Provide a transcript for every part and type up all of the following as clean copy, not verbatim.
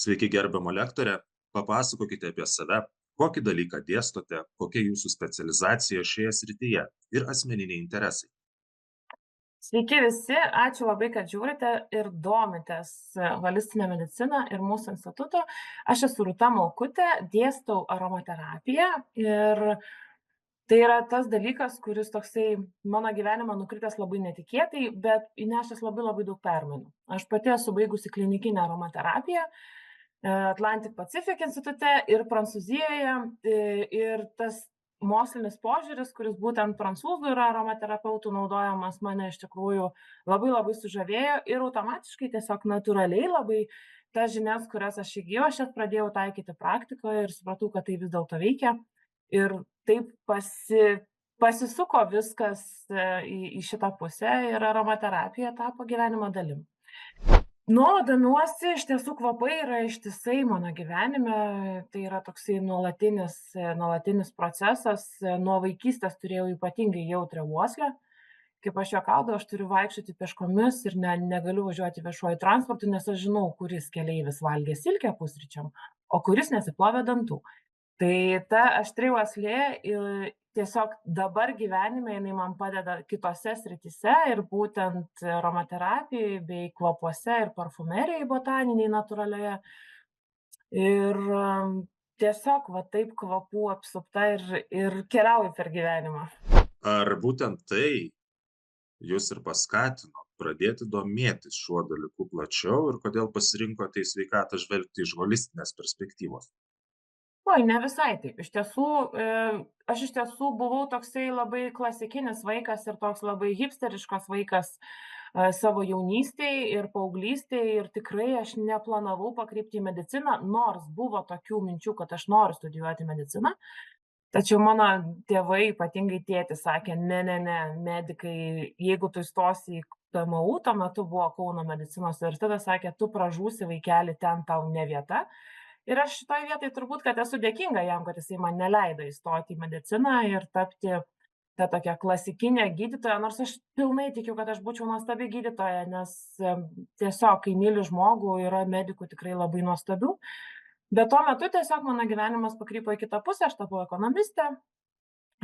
Sveiki, gerbiama lektore. Papasakokite apie save, kokį dalyką dėstote, kokia jūsų specializacija šioje srityje ir asmeniniai interesai. Sveiki visi, ačiū labai, kad žiūrite ir domitės holistinę mediciną ir mūsų institutu. Aš esu Rūta Malkutė, dėstau aromaterapiją ir tai yra tas dalykas, kuris toksai mano gyvenimą nukritęs labai netikėtai, bet įnešęs labai labai daug permainų. Aš pati esu baigusi klinikinę aromaterapiją Atlantic Pacific institute ir Prancūzijoje. Ir tas mokslinis požiūris, kuris būtent prancūzų yra aromaterapeutų naudojamas, mane iš tikrųjų labai labai sužavėjo ir automatiškai tiesiog natūraliai labai tas žinias, kurias aš įgijau, aš jas pradėjau taikyti praktikoje ir supratau, kad tai vis dėlto veikia. Ir taip pasisuko viskas į šitą pusę ir aromaterapija tapo gyvenimo dalim. Nuolat domiuosi, iš tiesų kvapai yra ištisai mano gyvenime, tai yra toksai nuolatinis procesas. Nuo vaikystės turėjau ypatingai jautrią uoslę. Kaip aš juokaudavau, aš turiu vaikščioti pėškomis ir negaliu važiuoti viešuoju transportu, nes aš žinau, kuris keleivis valgė silkę pusryčiam, o kuris nesiplovė dantų. Tai ta aštri uoslė tiesiog dabar gyvenime jinai man padeda kitose srityse ir būtent aromaterapijoj bei kvapuose ir parfumerijoj botaninėj natūralioje. Ir tiesiog va taip kvapų apsupta ir keliauju per gyvenimą. Ar būtent tai jūs ir paskatino pradėti domėtis šiuo dalyku plačiau ir kodėl pasirinkote į sveikatą žvelgti iš holistinės perspektyvos? Oi, ne visai taip. Iš tiesų, aš iš tiesų buvau toksai labai klasikinis vaikas ir toks labai hipsteriškas vaikas savo jaunystėj ir paauglystėj ir tikrai aš neplanavau pakrypti į mediciną, nors buvo tokių minčių, kad aš noriu studijuoti mediciną. Tačiau mano tėvai, ypatingai tėtis, sakė, ne, medikai, jeigu tu įstosi į KMU, tuo metu buvo Kauno medicinos universitetas, sakė, tu pražūsi vaikeli, ten tau ne vieta. Ir aš šitoj vietoj turbūt, kad esu dėkinga jam, kad jisai man neleido įstoti į mediciną ir tapti ta tokia klasikinė gydytoja, nors aš pilnai tikiu, kad aš būčiau nuostabi gydytoja, nes tiesiog, kai myli žmogų, yra medikų tikrai labai nuostabių. Bet tuo metu tiesiog mano gyvenimas pakrypo į kitą pusę, aš tapau ekonomistė,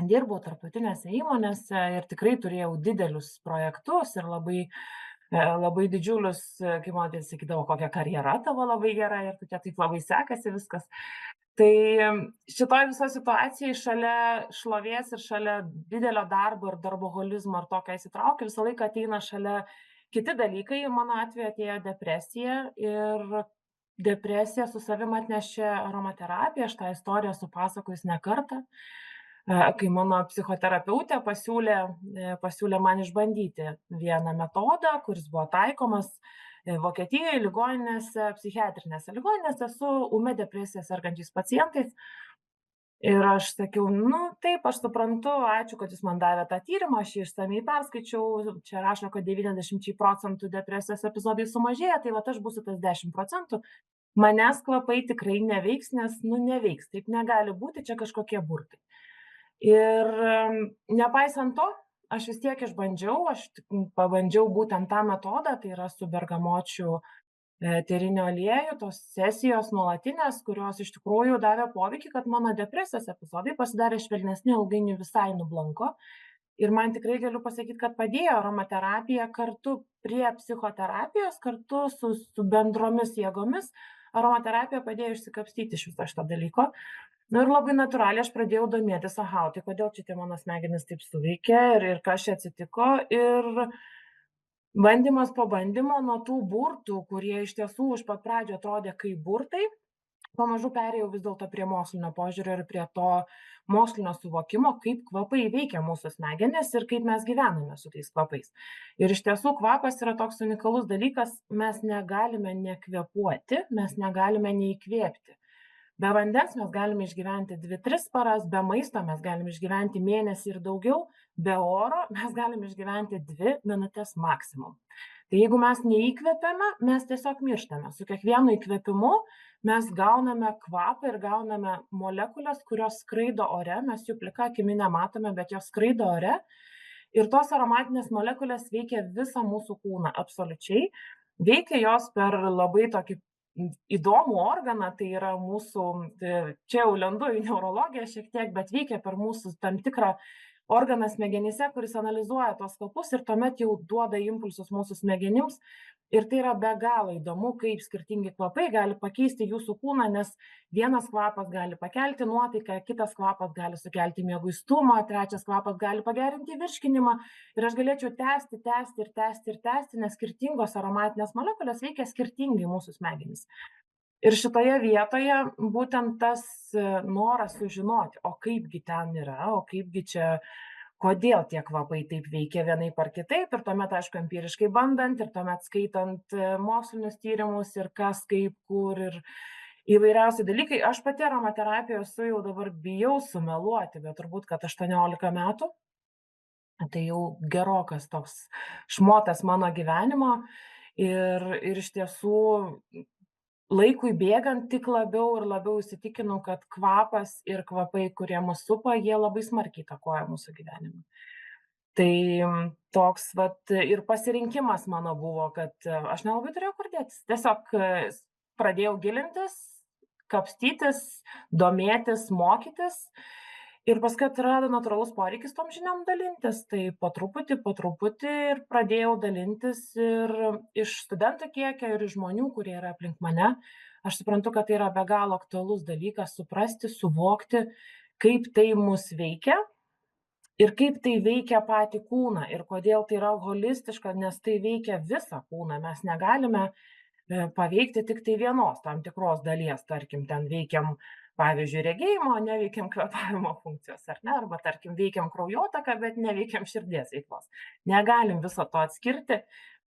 dirbau tarptautinėse įmonėse ir tikrai turėjau didelius projektus ir labai didžiulius, kaip man tai sakydavo, kokia karjera tavo labai gera ir tu čia taip labai sekasi viskas. Tai šitoj visoj situacijai šalia šlovės ir šalia didelio darbo ir darboholizmo ir to, ką įsitraukiu, visą laiką ateina šalia kiti dalykai. Mano atveju atėjo depresija ir depresiją su savim atnešė aromaterapija. Aš tą istoriją esu pasakojus ne kartą, kai mano psichoterapeutė pasiūlė man išbandyti vieną metodą, kuris buvo taikomas Vokietijoje ligoninėse, psichiatrinėse ligoninėse su ūmia depresija sergančiais pacientais. Ir aš sakiau, nu taip, aš suprantu, ačiū, kad jūs man davė tą tyrimą, aš jį išsamei perskaičiau, čia rašo, kad 90% depresijos epizodai sumažėja, tai va aš būsiu tas 10%. Manęs kvapai tikrai neveiks, nes, neveiks, taip negali būti, čia kažkokie burtai. Ir nepaisant to, aš vis tiek išbandžiau, pabandžiau būtent tą metodą, tai yra su bergamočių eteriniu alieju, tos sesijos nuolatinės, kurios iš tikrųjų davė poveikį, kad mano depresijos epizodai pasidarė švelnesni, ilgainiui visai nublanko. Ir man tikrai galiu pasakyti, kad padėjo aromaterapija kartu prie psichoterapijos, kartu su bendromis jėgomis. Aromaterapija padėjo išsikapstyti iš viso šito dalyko. Nu ir labai natūraliai aš pradėjau domėtis, aha, tai kodėl čia tie mano smegenys taip suveikė ir kas čia atsitiko. Ir bandymas po bandymo nuo tų burtų, kurie iš tiesų iš pat pradžio atrodė kaip burtai, pamažu perėjau vis dėlto prie mokslinio požiūrio ir prie to mokslinio suvokimo, kaip kvapai veikia mūsų smegenis ir kaip mes gyvename su tais kvapais. Ir iš tiesų kvapas yra toks unikalus dalykas, mes negalime nekvėpuoti, mes negalime neįkvėpti. Be vandens mes galime išgyventi 2-3 paras, be maisto mes galime išgyventi mėnesį ir daugiau, be oro mes galime išgyventi 2 minutės maksimum. Tai jeigu mes neįkvepiame, mes tiesiog mirštame. Su kiekvienu įkvėpimu mes gauname kvapą ir gauname molekulės, kurios skraido ore, mes jų plika akimi nematome, bet jos skraido ore. Ir tos aromatinės molekulės veikia visą mūsų kūną absoliučiai. Veikia jos per labai tokį įdomų organą, tai yra mūsų, čia jau lendu į neurologiją šiek tiek, bet veikia per mūsų tam tikrą organą smegenyse, kuris analizuoja tuos kvapus ir tuomet jau duoda impulsus mūsų smegenims. Ir tai yra be galo įdomu, kaip skirtingi kvapai gali pakeisti jūsų kūną, nes vienas kvapas gali pakelti nuotaiką, kitas kvapas gali sukelti mieguistumą, trečias kvapas gali pagerinti virškinimą. Ir aš galėčiau tęsti, tęsti ir tęsti ir tęsti, nes skirtingos aromatinės molekulės veikia skirtingai mūsų smegenys. Ir šitoje vietoje būtent tas noras sužinoti, o kaipgi ten yra, o kaipgi čia, kodėl tie kvapai taip veikia vienaip ar kitaip. Ir tuomet, aišku, empiriškai bandant ir tuomet skaitant mokslinius tyrimus ir kas, kaip, kur ir įvairiausi dalykai. Aš pati aromaterapijoje esu jau dabar bijau sumeluoti, bet turbūt, kad 18 metų. Tai jau gerokas toks šmotas mano gyvenimo. Ir iš tiesų laikui bėgant tik labiau ir labiau įsitikinau, kad kvapas ir kvapai, kurie mus supa, jie labai smarkiai įtakoja mūsų gyvenimą. Tai toks vat ir pasirinkimas mano buvo, kad aš nelabai turėjau kur dėtis. Tiesiog pradėjau gilintis, kapstytis, domėtis, mokytis. Ir paskui atsirado natūralus poreikis tom žiniom dalintis. Tai po truputį ir pradėjau dalintis ir iš studentų kiekio, ir iš žmonių, kurie yra aplink mane. Aš suprantu, kad tai yra be galo aktualus dalykas suprasti, suvokti, kaip tai mus veikia ir kaip tai veikia patį kūną ir kodėl tai yra holistiška, nes tai veikia visą kūną. Mes negalime paveikti tik tai vienos tam tikros dalies. Tarkim, ten veikiam, pavyzdžiui, regėjimo, neveikiam kvėpavimo funkcijos, ar ne? Arba, tarkim, veikiam kraujotaką, bet neveikiam širdies veiklos. Negalim viso to atskirti.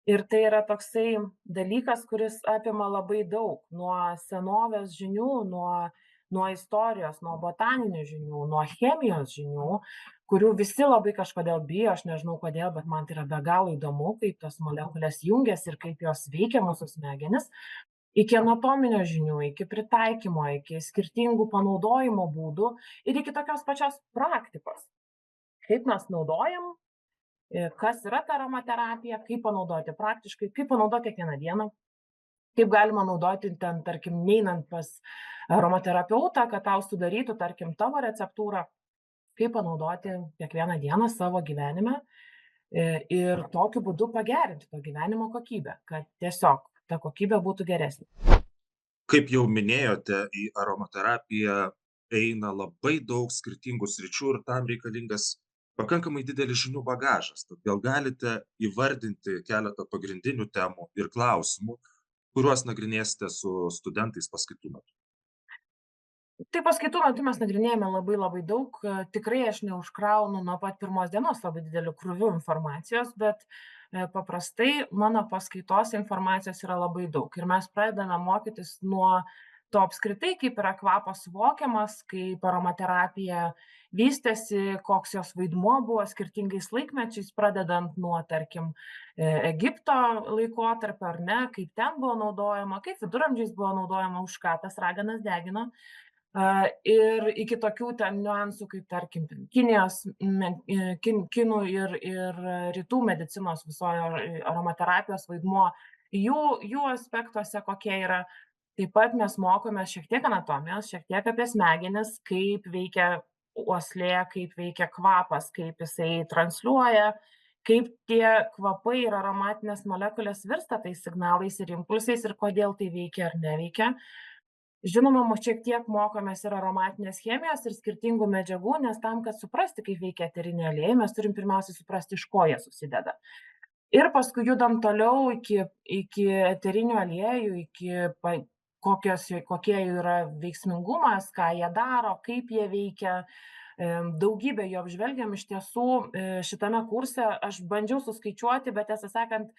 Ir tai yra toksai dalykas, kuris apima labai daug. Nuo senovės žinių, nuo istorijos, nuo botaninių žinių, nuo chemijos žinių, kurių visi labai kažkodėl bijo, aš nežinau kodėl, bet man tai yra be galo įdomu, kaip tos molekulės jungiasi ir kaip jos veikia mūsų smegenis, iki anatominio žinių, iki pritaikymo, iki skirtingų panaudojimo būdų ir iki tokios pačios praktikos. Kaip mes naudojam, kas yra ta aromaterapija, kaip panaudoti praktiškai, kaip panaudoti kiekvieną dieną, kaip galima naudoti ten, tarkim, neinant pas aromaterapeutą, kad tau sudarytų, tarkim, tavo receptūrą, kaip panaudoti kiekvieną dieną savo gyvenime ir tokiu būdu pagerinti to gyvenimo kokybę, kad tiesiog ta kokybė būtų geresnė. Kaip jau minėjote, į aromaterapiją eina labai daug skirtingų sričių ir tam reikalingas pakankamai didelis žinių bagažas. Tad gal galite įvardinti keletą pagrindinių temų ir klausimų, kuriuos nagrinėsite su studentais paskaitų metu? Tai paskaitų metu mes nagrinėjame labai labai daug. Tikrai aš neužkraunu nuo pat pirmos dienos labai dideliu krūviu informacijos, bet paprastai mano paskaitos informacijos yra labai daug. Ir mes pradedame mokytis nuo to apskritai, kaip yra kvapas suvokiamas, kaip aromaterapija vystėsi, koks jos vaidmuo buvo skirtingais laikmečiais, pradedant nuo, tarkim, Egipto laikotarpio, ar ne, kaip ten buvo naudojama, kaip viduramžiais buvo naudojama, už ką tas raganas degino. Ir iki tokių ten niuansų, kaip tarkim, Kinijos, kinų ir rytų medicinos visojo aromaterapijos vaidmuo, jų aspektuose kokie yra. Taip pat mes mokome šiek tiek anatomijos, šiek tiek apie smegenis, kaip veikia uoslė, kaip veikia kvapas, kaip jisai transliuoja, kaip tie kvapai ir aromatinės molekulės virsta tais signalais ir impulsais ir kodėl tai veikia ar neveikia. Žinoma, šiek tiek mokomės ir aromatinės chemijos ir skirtingų medžiagų, nes tam, kad suprasti, kaip veikia eteriniai aliejai, mes turim pirmiausiai suprasti, iš ko jie susideda. Ir paskui judam toliau iki eterinių aliejų, kokie jų yra veiksmingumas, ką jie daro, kaip jie veikia. Daugybę jų apžvelgiam. Iš tiesų, šitame kurse aš bandžiau suskaičiuoti, bet tiesą sakant,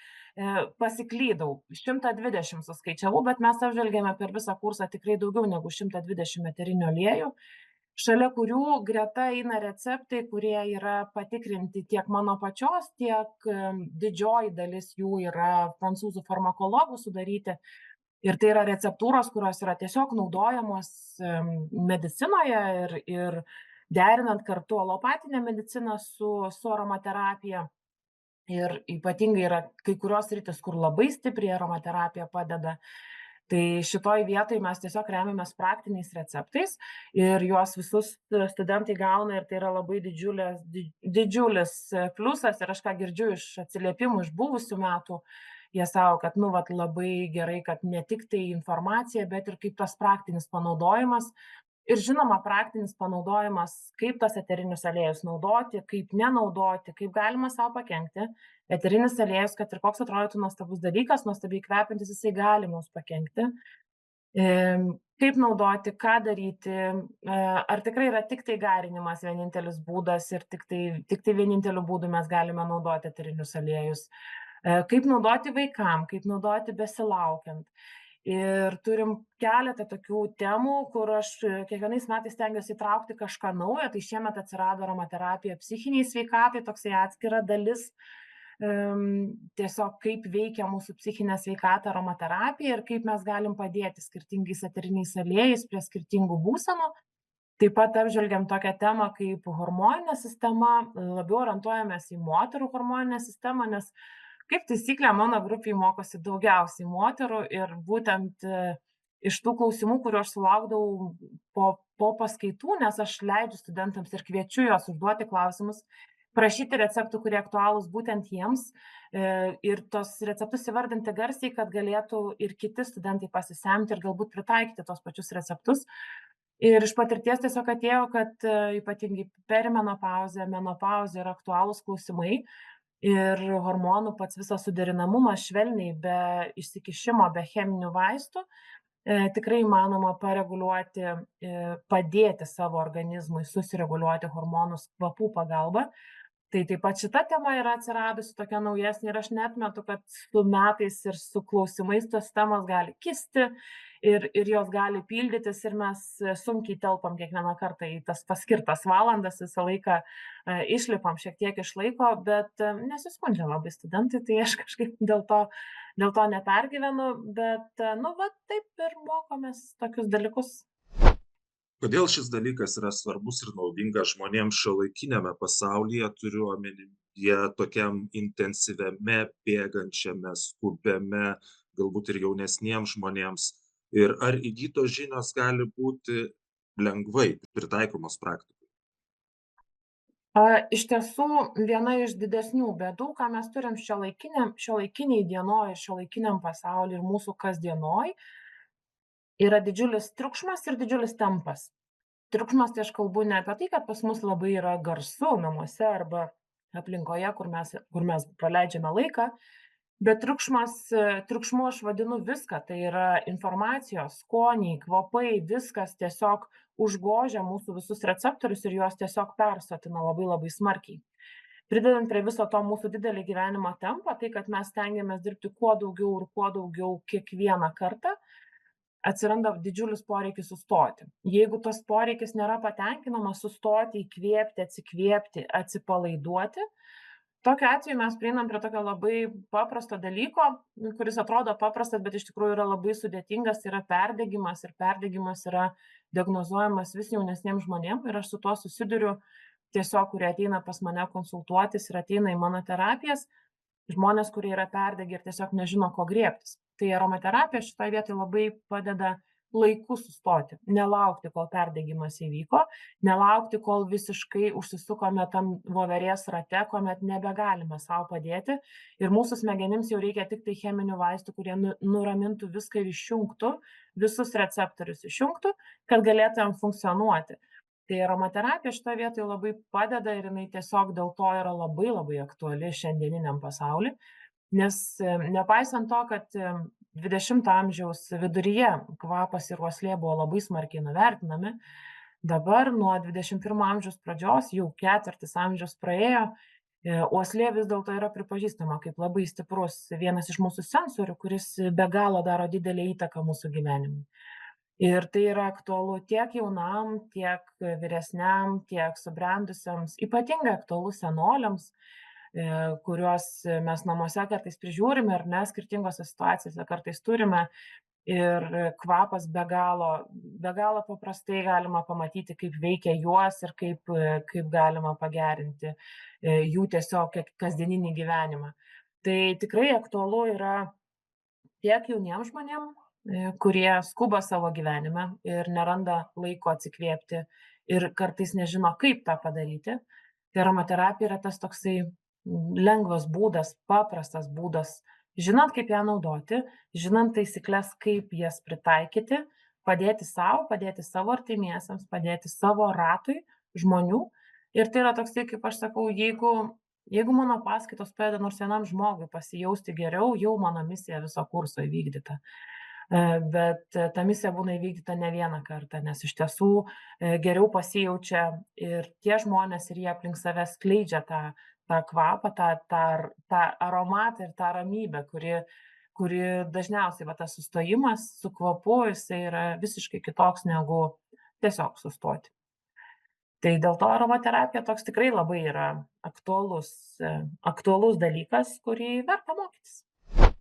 pasiklydau. 120 suskaičiavau, bet mes apžvelgėme per visą kursą tikrai daugiau negu 120 eterinių aliejų, šalia kurių greta eina receptai, kurie yra patikrinti tiek mano pačios, tiek didžioji dalis jų yra prancūzų farmakologų sudaryti. Ir tai yra receptūros, kurios yra tiesiog naudojamos medicinoje ir derinant kartu alopatinę mediciną su aromaterapija. Ir ypatingai yra kai kurios sritys, kur labai stipriai aromaterapija padeda. Tai šitoj vietoj mes tiesiog remiamės praktiniais receptais ir juos visus studentai gauna ir tai yra labai didžiulis pliusas ir aš ką girdžiu iš atsiliepimų iš buvusių metų, jie sako, kad nu vat labai gerai, kad ne tik tai informacija, bet ir kaip tas praktinis panaudojimas. Ir žinoma, praktinis panaudojimas, kaip tuos eterinius aliejus naudoti, kaip nenaudoti, kaip galima sau pakenkti. Eterinis aliejus, kad ir koks atrodytų nuostabus dalykas, nuostabiai kvepiantis, jisai gali mums pakenkti. Kaip naudoti, ką daryti, ar tikrai yra tik tai garinimas vienintelis būdas ir tik tai vieninteliu būdu mes galime naudoti eterinius aliejus. Kaip naudoti vaikam, kaip naudoti besilaukiant. Ir turim keletą tokių temų, kur aš kiekvienais metais stengiuosi įtraukti kažką naujo, tai šiemet atsirado aromaterapija psichiniai sveikatai, toksai atskira dalis, tiesiog kaip veikia mūsų psichinę sveikatą aromaterapija ir kaip mes galim padėti skirtingais eteriniais aliejais prie skirtingų būsenų. Taip pat apžvelgiam tokią temą kaip hormoninė sistema, labiau orientuojamės į moterų hormoninę sistemą, nes kaip taisyklė mano grupėj mokosi daugiausiai moterų ir būtent iš tų klausimų, kuriuos aš sulaukdavau po paskaitų, nes aš leidžiu studentams ir kviečiu juos užduoti klausimus, prašyti receptų, kurie aktualūs būtent jiems ir tos receptus įvardinti garsiai, kad galėtų ir kiti studentai pasisemti ir galbūt pritaikyti tos pačius receptus. Ir iš patirties tiesiog atėjo, kad ypatingai perimenopauze, menopauze yra aktualūs klausimai ir hormonų pats visas suderinamumas švelniai, be išsikišimo, be cheminių vaistų, tikrai įmanoma pareguliuoti, padėti savo organizmui susireguliuoti hormonus kvapų pagalba. Tai taip pat šita tema yra atsiradusi tokia naujesnė ir aš neatmetu, kad su metais ir su klausimais tos temos gali kisti ir jos gali pildytis ir mes sunkiai telpam kiekvieną kartą į tas paskirtas valandas, visą laiką išlipam šiek tiek iš laiko, bet nesiskundžia labai studentai, tai aš kažkaip dėl to nepergyvenu, bet nu va taip ir mokomės tokius dalykus. Kodėl šis dalykas yra svarbus ir naudingas žmonėms šiuolaikiniame pasaulyje, turiu omenyje tokiam intensyviame, bėgančiame, skubiame, galbūt ir jaunesniems žmonėms. Ir ar įgytos žinios gali būti lengvai pritaikomos praktikoje? Iš tiesų, viena iš didesnių bėdų, ką mes turim šiuolaikinėj dienoj, šiuolaikiniam pasauly ir mūsų kasdienoj, yra didžiulis triukšmas ir didžiulis tempas. Triukšmas, tai aš kalbu ne apie tai, kad pas mus labai yra garsu namuose arba aplinkoje, kur mes praleidžiame laiką, bet triukšmu aš vadinu viską, tai yra informacijos, skoniai, kvapai, viskas tiesiog užgožia mūsų visus receptorius ir juos tiesiog persotina labai labai smarkiai. Pridedant prie viso to mūsų didelį gyvenimo tempą, tai kad mes stengiamės dirbti kuo daugiau ir kuo daugiau kiekvieną kartą, atsiranda didžiulis poreikis sustoti. Jeigu tas poreikis nėra patenkinamas, sustoti, įkvėpti, atsikvėpti, atsipalaiduoti, tokiu atveju mes prieinam prie tokio labai paprasto dalyko, kuris atrodo paprastas, bet iš tikrųjų yra labai sudėtingas, tai yra perdegimas ir perdegimas yra diagnozuojamas vis jaunesniems žmonėms ir aš su tuo susiduriu tiesiog, kurie ateina pas mane konsultuotis ir ateina į mano terapijas, žmonės, kurie yra perdegę ir tiesiog nežino, ko griebtis. Tai aromaterapija šitoje vietoje labai padeda laiku sustoti, nelaukti, kol perdegimas įvyko, nelaukti, kol visiškai užsisukome tam voverės rate, kuomet nebegalime sau padėti ir mūsų smegenims jau reikia tik tai cheminių vaistų, kurie nuramintų viską ir išjungtų, visus receptorius išjungtų, kad galėtumėm funkcionuoti. Tai aromaterapija šitoje vietoje labai padeda ir jinai tiesiog dėl to yra labai labai aktuali šiandieniniam pasauly, nes nepaisant to, kad 20 amžiaus viduryje kvapas ir uoslė buvo labai smarkiai nuvertinami, dabar nuo 21 amžiaus pradžios, jau ketvirtis amžiaus praėjo, uoslė vis dėlto yra pripažįstama kaip labai stiprus vienas iš mūsų sensorių, kuris be galo daro didelę įtaką mūsų gyvenimui. Ir tai yra aktualu tiek jaunam, tiek vyresniam, tiek subrendusiams, ypatingai aktualu senoliams, kuriuos mes namuose kartais prižiūrime ar ne, skirtingose situacijose kartais turime. Ir kvapas be galo paprastai galima pamatyti, kaip veikia juos ir kaip galima pagerinti jų tiesiog kasdieninį gyvenimą. Tai tikrai aktualu yra tiek jauniems žmonėm, kurie skuba savo gyvenime ir neranda laiko atsikvėpti ir kartais nežino, kaip tą padaryti. Tai aromaterapija yra tas toksai lengvas būdas, paprastas būdas, žinant, kaip ją naudoti, žinant taisykles, kaip jas pritaikyti, padėti sau, padėti savo artimiesiems, padėti savo ratui žmonių. Ir tai yra toksai, kaip aš sakau, jeigu mano paskaitos padeda nors vienam žmogui pasijausti geriau, jau mano misija viso kurso įvykdyta. Bet ta misija būna įvykdyta ne vieną kartą, nes iš tiesų geriau pasijaučia ir tie žmonės, ir jie aplink save skleidžia tą kvapą, tą aromatą ir tą ramybę, kuri dažniausiai va tas sustojimas su kvapu, jisai yra visiškai kitoks negu tiesiog sustoti. Tai dėl to aromaterapija toks tikrai labai yra aktualus dalykas, kurį verta mokytis.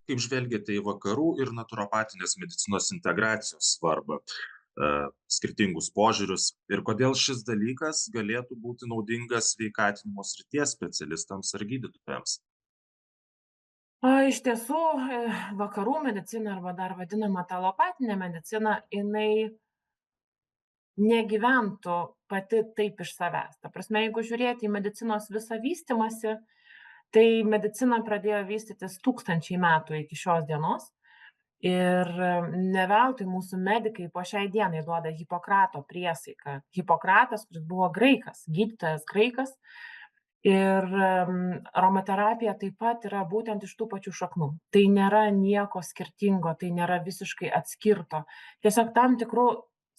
Kaip žvelgiate į vakarų ir naturopatinės medicinos integracijos svarbą, skirtingus požiūrius ir kodėl šis dalykas galėtų būti naudingas sveikatinimo srities specialistams ar gydytojams? Iš tiesų, vakarų medicina arba dar vadinama ta alopatinė medicina, jinai negyventų pati taip iš savęs. Ta prasme, jeigu žiūrėti į medicinos visą vystymąsi, tai medicina pradėjo vystytis tūkstančiai metų iki šios dienos. Ir ne veltui mūsų medikai po šiai dienai duoda Hipokrato priesaiką. Hipokratas, kuris buvo graikas, gydytojas graikas. Ir aromaterapija taip pat yra būtent iš tų pačių šaknų. Tai nėra nieko skirtingo, tai nėra visiškai atskirto. Tiesiog tam tikrų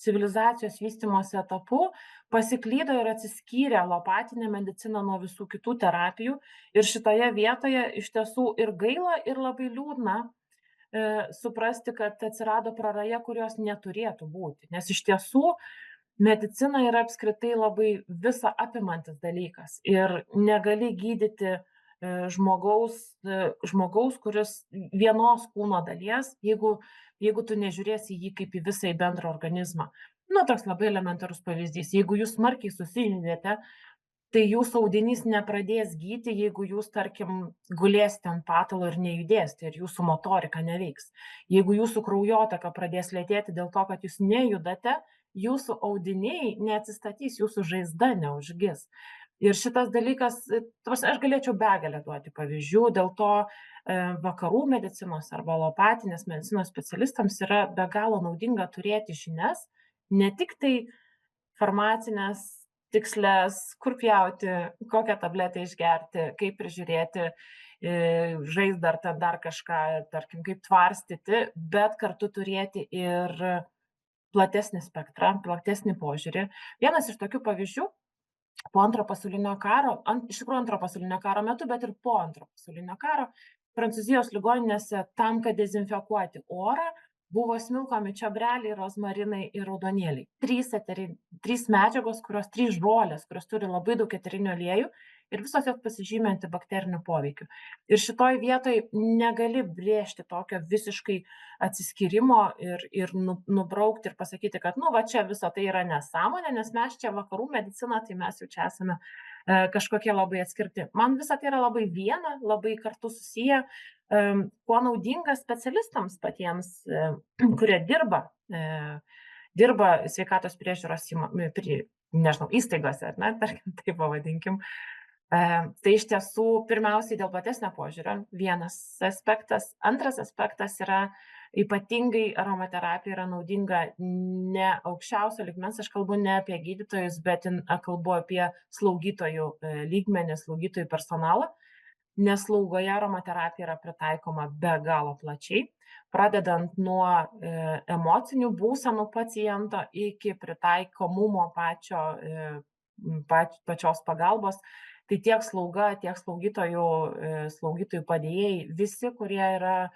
civilizacijos vystymosi etapų pasiklydo ir atsiskyrė alopatinė medicina nuo visų kitų terapijų. Ir šitoje vietoje iš tiesų ir gaila, ir labai liūdna suprasti, kad atsirado praraja, kurios neturėtų būti. Nes iš tiesų medicina yra apskritai labai visa apimantis dalykas ir negali gydyti žmogaus, kuris vienos kūno dalies, jeigu tu nežiūrėsi jį kaip į visą į bendrą organizmą. Nu, toks labai elementarus pavyzdys. Jeigu jūs smarkiai susižeidėte, tai jūsų audinys nepradės gyti, jeigu jūs, tarkim, gulėsite ant patalo ir nejudėsite ir jūsų motorika neveiks. Jeigu jūsų kraujotaka pradės lėtėti dėl to, kad jūs nejudate, jūsų audiniai neatsistatys, jūsų žaizda neužgis. Ir šitas dalykas, aš galėčiau begalę duoti pavyzdžių, dėl to vakarų medicinos arba alopatinės medicinos specialistams yra be galo naudinga turėti žinias, ne tik tai farmacinės, tikslės, kur pjauti, kokią tabletę išgerti, kaip prižiūrėti žaizdą ar dar kažką, tarkim, kaip tvarstyti, bet kartu turėti ir platesnį spektrą, platesnį požiūrį. Vienas iš tokių pavyzdžių po antro pasaulinio karo, iš tikrųjų antro pasaulinio karo metu, bet ir po antro pasaulinio karo, Prancūzijos ligoninėse tam, kad dezinfekuoti orą, buvo smilkomi čiobreliai, rozmarinai ir raudonėliai. Trys medžiagos, trys žolės, kurios turi labai daug eterinių aliejų ir visos jos pasižymi antibakteriniu poveikiu. Ir šitoj vietoj negali brėžti tokio visiškai atsiskyrimo ir nubraukti ir pasakyti, kad nu va čia viso tai yra nesąmonė, nes mes čia vakarų medicina, tai mes jau čia esame kažkokie labai atskirti. Man visa tai yra labai viena, labai kartu susiję, kuo naudinga specialistams patiems, kurie dirba sveikatos priežiūros įstaigose, ar ne, tarkim, taip pavadinkim. Tai iš tiesų pirmiausiai dėl platesnio požiūrio vienas aspektas. Antras aspektas yra ypatingai aromaterapija yra naudinga ne aukščiausio lygmens, aš kalbu ne apie gydytojus, bet kalbu apie slaugytojų lygmenį, slaugytojų personalą, nes slaugoje aromaterapija yra pritaikoma be galo plačiai, pradedant nuo emocinių būsenų paciento iki pritaikomumo pačios pagalbos. Tai tiek slauga, tiek slaugytojų padėjėjai, visi, kurie yra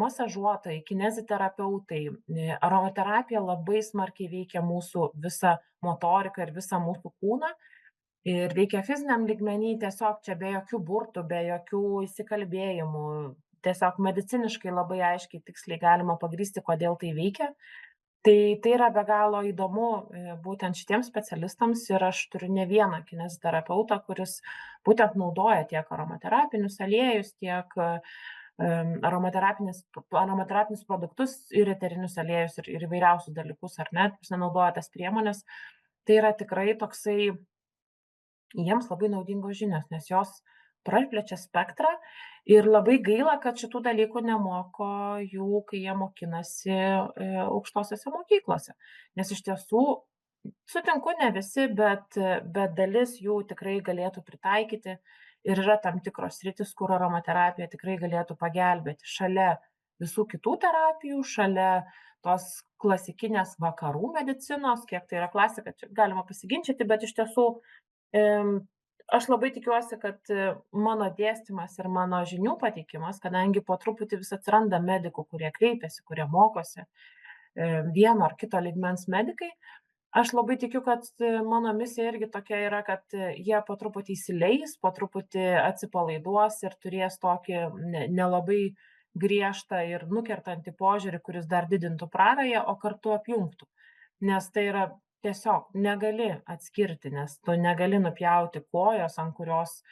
masažuotojai, kineziterapeutai, aromaterapija labai smarkiai veikia mūsų visą motoriką ir visą mūsų kūną. Ir veikia fiziniam lygmenį, tiesiog čia be jokių burtų, be jokių įsikalbėjimų, tiesiog mediciniškai labai aiškiai, tiksliai galima pagrįsti, kodėl tai veikia. Tai yra be galo įdomu būtent šitiems specialistams ir aš turiu ne vieną kineziterapeutą, kuris būtent naudoja tiek aromaterapinius aliejus, tiek aromaterapinius produktus ir eterinius aliejus ir įvairiausius dalykus, ar ne, ta prasme naudoja tas priemones. Tai yra tikrai toksai jiems labai naudingos žinios, nes jos praplečia spektrą ir labai gaila, kad šitų dalykų nemoko jų, kai jie mokinasi aukštosiose mokyklose. Nes iš tiesų, sutinku, ne visi, bet dalis jų tikrai galėtų pritaikyti ir yra tam tikros sritys, kur aromaterapija tikrai galėtų pagelbėti šalia visų kitų terapijų, šalia tos klasikinės vakarų medicinos, kiek tai yra klasika, čia galima pasiginčyti, bet iš tiesų aš labai tikiuosi, kad mano dėstymas ir mano žinių pateikimas, kadangi po truputį vis atsiranda medikų, kurie kreipiasi, kurie mokosi, vieno ar kito lygmens medikai, aš labai tikiu, kad mano misija irgi tokia yra, kad jie po truputį įsileis, po truputį atsipalaiduos ir turės tokį nelabai griežtą ir nukertantį požiūrį, kuris dar didintų prarają, o kartu apjungtų. Nes tai yra tiesiog negali atskirti, nes tu negali nupjauti kojos, ant kurios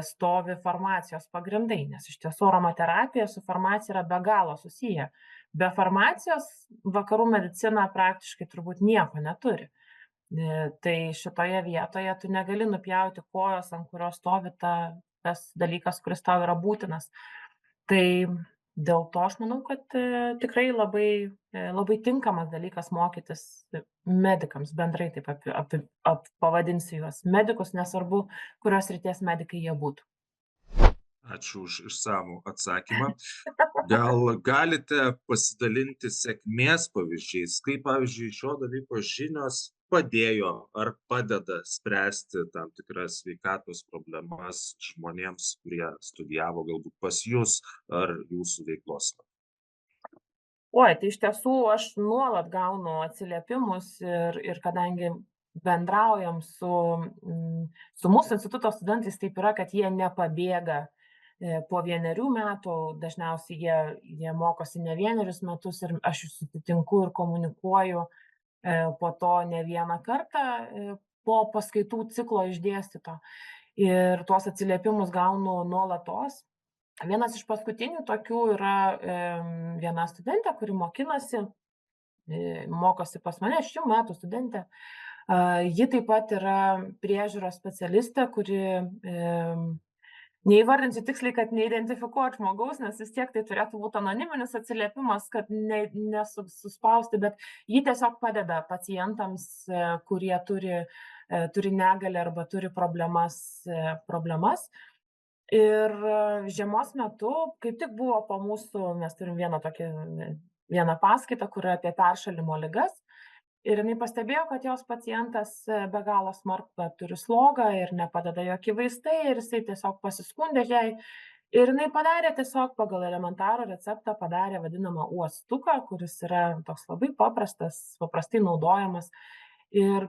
stovi farmacijos pagrindai, nes iš tiesų aromaterapija su farmacija yra be galo susiję. Be farmacijos vakarų medicina praktiškai turbūt nieko neturi. Tai šitoje vietoje tu negali nupjauti kojos, ant kurios stovi tas dalykas, kuris tau yra būtinas. Tai dėl to aš manau, kad tikrai labai tinkamas dalykas mokytis medikams, bendrai taip pavadinsiu juos medikus, nesvarbu, kurios srities medikai jie būtų. Ačiū už išsamų atsakymą. Gal galite pasidalinti sėkmės pavyzdžiais, kaip, pavyzdžiui, šio dalyko žinios padėjo ar padeda spręsti tam tikras sveikatos problemas žmonėms, kurie studijavo galbūt pas jus ar jūsų veiklos metu? Oi, tai iš tiesų aš nuolat gaunu atsiliepimus ir kadangi bendraujam su mūsų instituto studentais, taip yra, kad jie nepabėga po 1 metų, dažniausiai jie mokosi ne 1 metus ir aš jų susitinku ir komunikuoju po to ne vieną kartą po paskaitų ciklo išdėstyto. Ir tuos atsiliepimus gaunu nuolatos. Vienas iš paskutinių tokių yra viena studentė, kuri mokinasi, mokosi pas mane, šių metų studentė. Ji taip pat yra priežiūros specialistė, kuri neįvardinsiu tiksliai, kad neidentifikuot žmogaus, nes vis tiek tai turėtų būti anoniminis atsiliepimas, kad nesuspausti, bet ji tiesiog padeda pacientams, kurie turi negalią arba turi problemas. Ir žiemos metu, kaip tik buvo po mūsų, mes turim vieną paskaitą, kur yra apie peršalimo ligas. Ir jinai pastebėjo, kad jos pacientas be galo smarkiai turi slogą ir nepadeda jokie vaistai ir jisai tiesiog pasiskundė jai. Ir jinai padarė tiesiog pagal elementarų receptą, padarė vadinamą uostuką, kuris yra toks labai paprastai naudojamas. Ir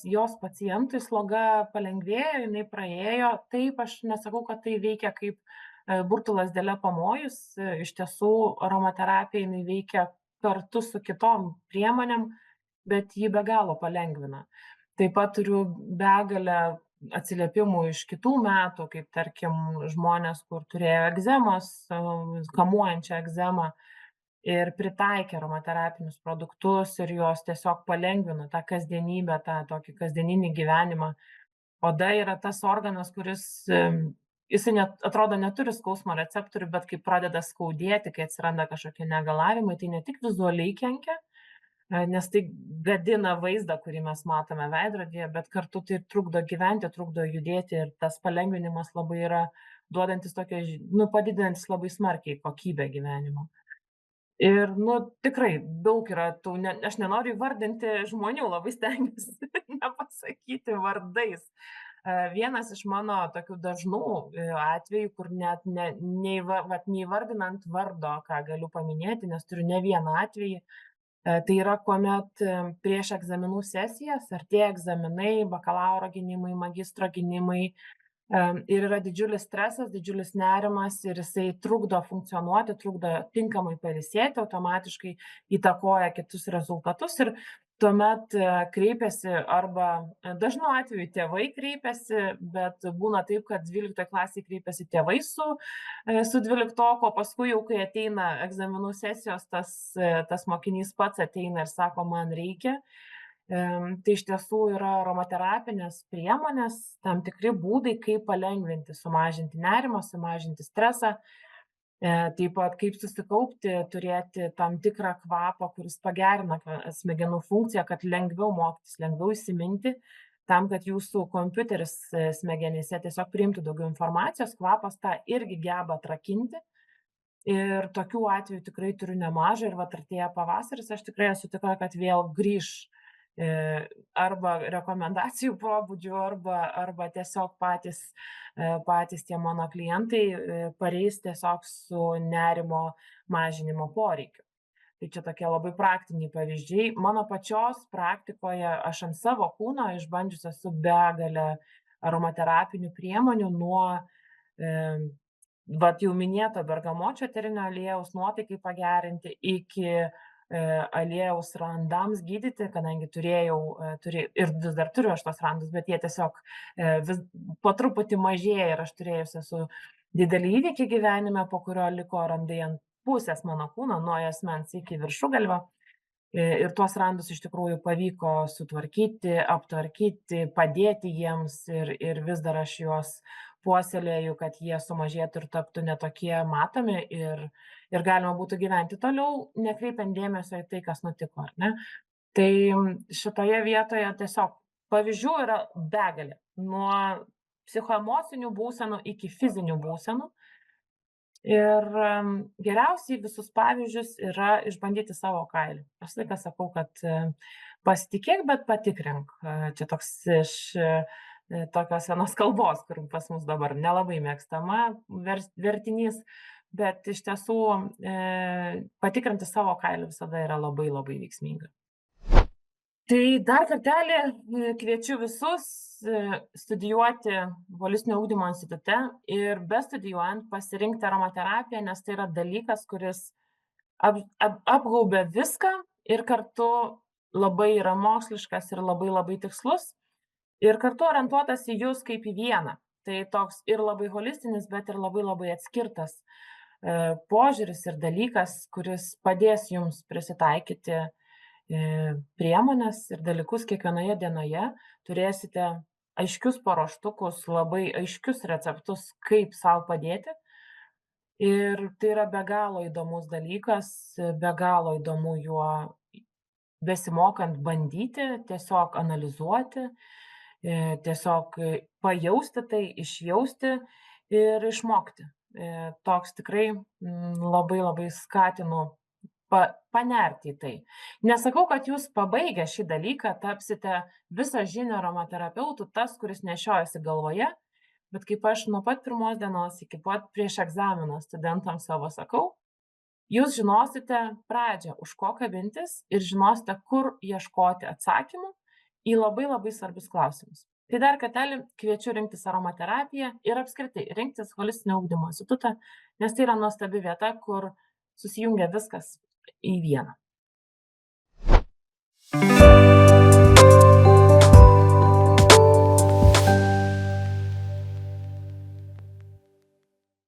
jos pacientui sloga palengvėjo, jinai praėjo. Taip, aš nesakau, kad tai veikia kaip burtų lazdele pamojus. Iš tiesų, aromaterapija jinai veikia kartu su kitom priemonėm, bet jį be galo palengvina. Taip pat turiu begalę atsiliepimų iš kitų metų, kaip tarkim žmonės, kur turėjo egzemos, kamuojančią egzemą ir pritaikė aromaterapinius produktus ir jos tiesiog palengvino tą kasdienybę, tą tokį kasdieninį gyvenimą. Oda yra tas organas, kuris, jisai atrodo neturi skausmo receptorių, bet kai pradeda skaudėti, kai atsiranda kažkokie negalavimai, tai ne tik vizualiai kenkia, nes tai gadina vaizdą, kurį mes matome veidrodyje, bet kartu tai trukdo gyventi, trukdo judėti ir tas palengvinimas labai yra duodantis tokio, padidinantis labai smarkiai kokybę gyvenimo. Ir, tikrai daug yra aš nenoriu įvardinti žmonių, labai stengiuosi nepasakyti vardais. Vienas iš mano tokių dažnų atvejų, kur net neįvardinant vardo, ką galiu paminėti, nes turiu ne vieną atvejį, tai yra, kuomet prieš egzaminų sesijas, artėja egzaminai, bakalauro gynimai, magistro gynimai, ir yra didžiulis stresas, didžiulis nerimas ir jisai trukdo funkcionuoti, trukdo tinkamai pailsėti, automatiškai įtakoja kitus rezultatus. Ir tuomet kreipiasi arba dažnu atveju tėvai kreipiasi, bet būna taip, kad 12 klasėj kreipiasi tėvai su 12-oku, o paskui jau, kai ateina egzaminų sesijos, tas mokinys pats ateina ir sako, man reikia. Tai iš tiesų yra aromaterapinės priemonės, tam tikri būdai, kaip palengvinti, sumažinti nerimą, sumažinti stresą. Taip pat kaip susikaupti, turėti tam tikrą kvapą, kuris pagerina smegenų funkciją, kad lengviau mokytis, lengviau įsiminti, tam, kad jūsų kompiuteris smegenyse tiesiog priimtų daugiau informacijos, kvapas tą irgi geba atrakinti. Ir tokių atvejų tikrai turiu nemažai ir vat artėja pavasaris, aš tikrai esu tikra, kad vėl grįš arba rekomendacijų pobūdžiu, arba tiesiog patys tie mano klientai pareis tiesiog su nerimo mažinimo poreikiu. Tai čia tokie labai praktiniai pavyzdžiai. Mano pačios praktikoje aš ant savo kūno išbandžius esu begalę aromaterapinių priemonių nuo vat jau minėto bergamočio eterinio aliejaus nuotaikai pagerinti iki aliejaus randams gydyti, kadangi turėjau ir vis dar turiu aš tos randus, bet jie tiesiog vis po truputį mažėja ir aš turėjus esu didelį įvykį gyvenime, po kurio liko randai ant pusės mano kūno, nuo juosmens iki viršugalvio. Ir tuos randus iš tikrųjų pavyko sutvarkyti, aptvarkyti, padėti jiems ir vis dar aš juos puoselėju, kad jie sumažėtų ir taptų netokie matomi ir galima būtų gyventi toliau, nekreipiant dėmesio į tai, kas nutiko, ar ne? Tai šitoje vietoje tiesiog pavyzdžių yra begalė, nuo psichoemocinių būsenų iki fizinių būsenų. Ir geriausiai visus pavyzdžius yra išbandyti savo kailiu. Aš visą laiką sakau, kad pasitikėk, bet patikrink. Čia toks iš tokios vienos kalbos, kur pas mus dabar nelabai mėgstama vertinys, bet iš tiesų patikrinti savo kailiu visada yra labai labai veiksminga. Tai dar kartelį kviečiu visus studijuoti Holistinio ugdymo institute ir bestudijuojant pasirinkti aromaterapiją, nes tai yra dalykas, kuris apgaubia viską ir kartu labai yra moksliškas ir labai labai tikslus ir kartu orientuotas į jūs kaip į vieną. Tai toks ir labai holistinis, bet ir labai labai atskirtas požiūris ir dalykas, kuris padės jums prisitaikyti priemones ir dalykus kiekvienoje dienoje. Turėsite aiškius paruoštukus, labai aiškius receptus, kaip sau padėti. Ir tai yra be galo įdomus dalykas, be galo įdomu juo besimokant bandyti, tiesiog analizuoti, tiesiog pajausti tai, išjausti ir išmokti. Toks tikrai labai labai skatinu panerti į tai. Nesakau, kad jūs pabaigę šį dalyką tapsite visažiniu aromaterapeutu, tas, kuris nešiojasi galvoje, bet kaip aš nuo pat pirmos dienos iki pat prieš egzaminą studentams savo sakau, jūs žinosite pradžią, už ko kabintis ir žinosite, kur ieškoti atsakymų į labai labai svarbius klausimus. Tai dar kartelį kviečiu rinktis aromaterapiją ir apskritai rinktis Holistinio ugdymo institutą, nes tai yra nuostabi vieta, kur susijungia viskas į vieną.